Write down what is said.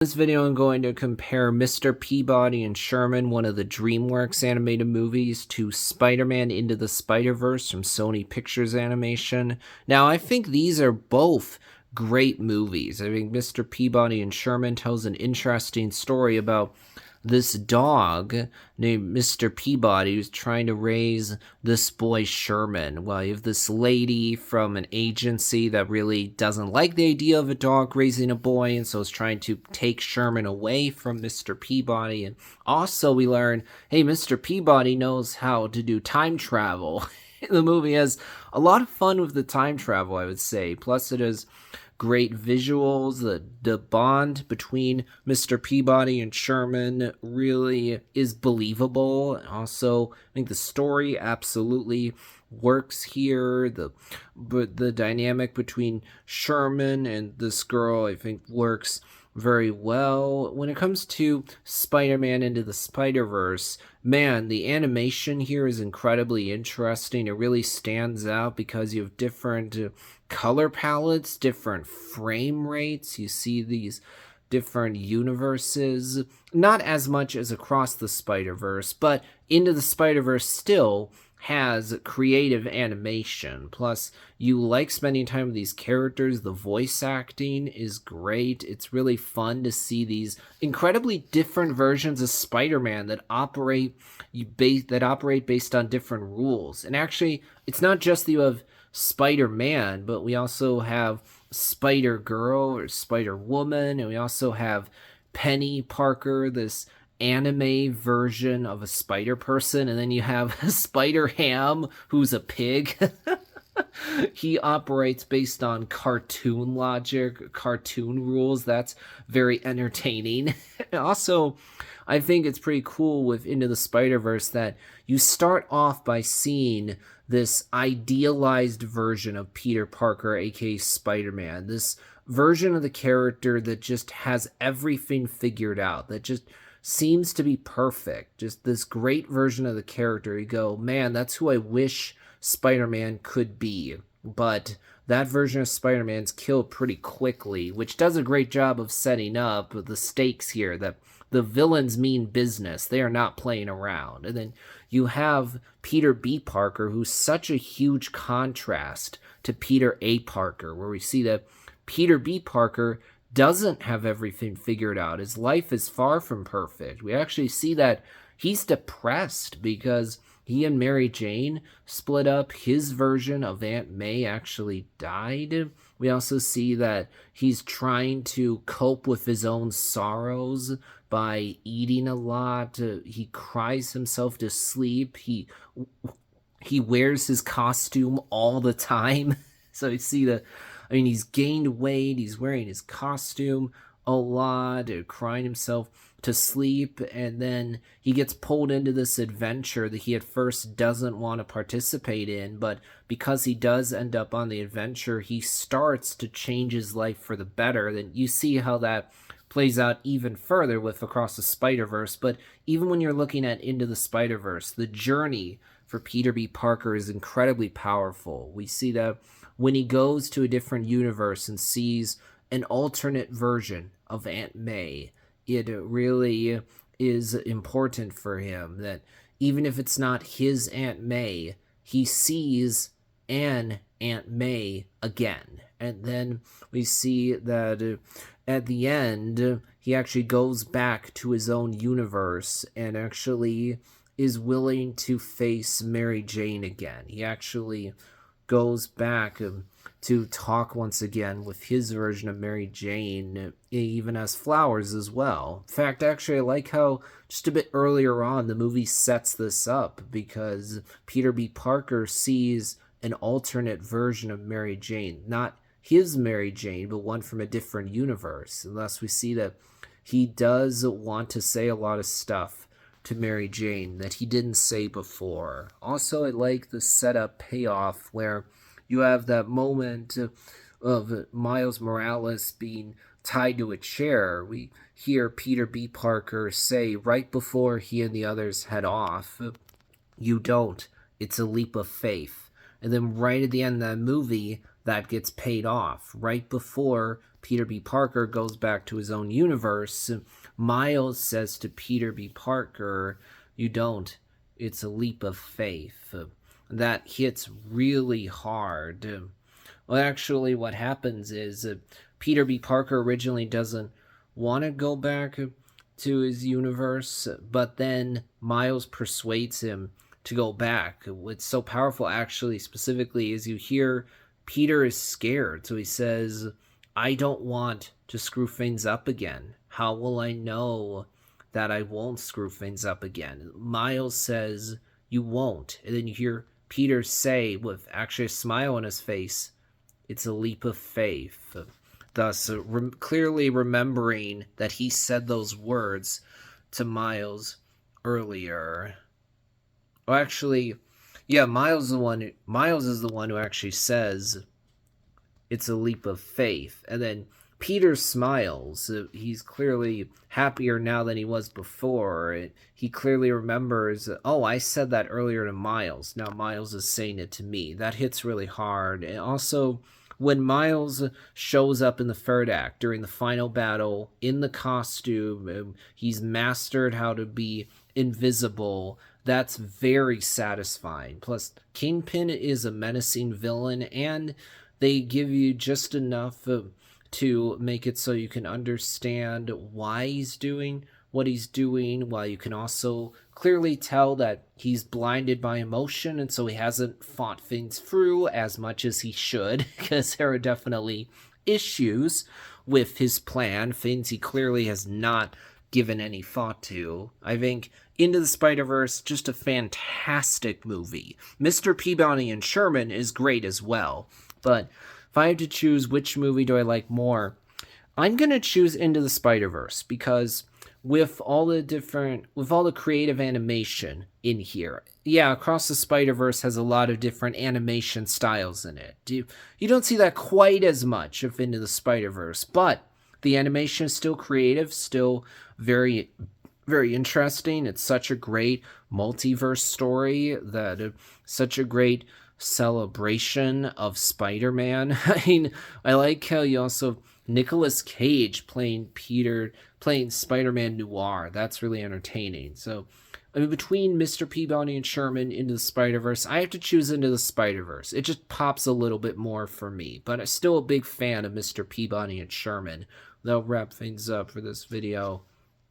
In this video, I'm going to compare Mr. Peabody and Sherman, one of the DreamWorks animated movies, to Spider-Man Into the Spiderverse from Sony Pictures Animation. Now, I think these are both great movies. I think Mr. Peabody and Sherman tells an interesting story about this dog named Mr. Peabody who's trying to raise this boy Sherman. Well, you have this lady from an agency that really doesn't like the idea of a dog raising a boy, and so is trying to take Sherman away from Mr. Peabody. And also we learn, hey, Mr. Peabody knows how to do time travel. The movie has a lot of fun with the time travel, I would say. Plus it has great visuals. The bond between Mr. Peabody and Sherman really is believable. Also, I think the story absolutely works here. The dynamic between Sherman and this girl, I think, works very well. When it comes to Spider-Man Into the Spiderverse, man, the animation here is incredibly interesting. It really stands out because you have different color palettes, different frame rates. You see these different universes, not as much as Across the Spider-Verse, but Into the Spider-Verse still has creative animation. Plus, you like spending time with these characters. The voice acting is great. It's really fun to see these incredibly different versions of Spider-Man that operate based on different rules. And actually, it's not just that you have Spider-Man, but we also have Spider-Girl or Spider-Woman, and we also have Penny Parker, this anime version of a spider person, and then you have Spider-Ham, who's a pig. He operates based on cartoon logic, cartoon rules. That's very entertaining. Also, I think it's pretty cool with Into the Spider-Verse that you start off by seeing this idealized version of Peter Parker, aka Spider-Man. This version of the character that just has everything figured out, that just seems to be perfect. Just this great version of the character. You go, man, that's who I wish Spider-Man could be. But that version of Spider-Man's killed pretty quickly, which does a great job of setting up the stakes here, that the villains mean business. They are not playing around. And then you have Peter B. Parker, who's such a huge contrast to Peter A. Parker, where we see that Peter B. Parker doesn't have everything figured out. His life is far from perfect. We actually see that he's depressed because he and Mary Jane split up. His version of Aunt May actually died. We also see that he's trying to cope with his own sorrows by eating a lot. He cries himself to sleep. He wears his costume all the time. So you see he's gained weight, he's wearing his costume a lot, crying himself to sleep, and then he gets pulled into this adventure that he at first doesn't want to participate in, but because he does end up on the adventure, he starts to change his life for the better. Then you see how that plays out even further with Across the Spider-Verse. But even when you're looking at Into the Spider-Verse, the journey for Peter B. Parker is incredibly powerful. We see that when he goes to a different universe and sees an alternate version of Aunt May, it really is important for him that even if it's not his Aunt May, he sees an Aunt May again. And then we see that at the end, he actually goes back to his own universe and actually is willing to face Mary Jane again. He actually goes back to talk once again with his version of Mary Jane, even as flowers as well. In fact, actually, I like how just a bit earlier on the movie sets this up, because Peter B. Parker sees an alternate version of Mary Jane, not his Mary Jane, but one from a different universe. And thus we see that he does want to say a lot of stuff to Mary Jane that he didn't say before. Also, I like the setup payoff where you have that moment of Miles Morales being tied to a chair. We hear Peter B. Parker say right before he and the others head off, "You don't. It's a leap of faith." And then right at the end of that movie, that gets paid off. Right before Peter B. Parker goes back to his own universe, Miles says to Peter B. Parker, "You don't. It's a leap of faith." That hits really hard. Well, actually, what happens is Peter B. Parker originally doesn't want to go back to his universe, but then Miles persuades him to go back. What's so powerful, actually, specifically, is you hear Peter is scared. So he says, "I don't want to screw things up again. How will I know that I won't screw things up again?" Miles says, "You won't." And then you hear Peter say, with actually a smile on his face, "It's a leap of faith." Thus, clearly remembering that he said those words to Miles earlier. Well, actually, yeah, Miles is the one who actually says it's a leap of faith. And then Peter smiles. He's clearly happier now than he was before. He clearly remembers, "Oh, I said that earlier to Miles. Now Miles is saying it to me." That hits really hard. And also, when Miles shows up in the third act during the final battle in the costume, he's mastered how to be invisible. That's very satisfying. Plus, Kingpin is a menacing villain, and they give you just enough to make it so you can understand why he's doing what he's doing, while you can also clearly tell that he's blinded by emotion, and so he hasn't thought things through as much as he should, because there are definitely issues with his plan, things he clearly has not given any thought to. I think Into the Spider-Verse, just a fantastic movie. Mr. Peabody and Sherman is great as well, but if I had to choose which movie do I like more, I'm going to choose Into the Spider-Verse, because with all the creative animation in here, yeah, Across the Spider-Verse has a lot of different animation styles in it. You don't see that quite as much of Into the Spider-Verse, but the animation is still creative, still very, very interesting. It's such a great multiverse story, that such a great celebration of Spider-Man. I mean, I like how you also Nicolas Cage playing Spider-Man Noir. That's really entertaining. So, I mean, between Mr. Peabody and Sherman, Into the Spider-Verse, I have to choose Into the Spider-Verse. It just pops a little bit more for me, but I'm still a big fan of Mr. Peabody and Sherman. That'll wrap things up for this video.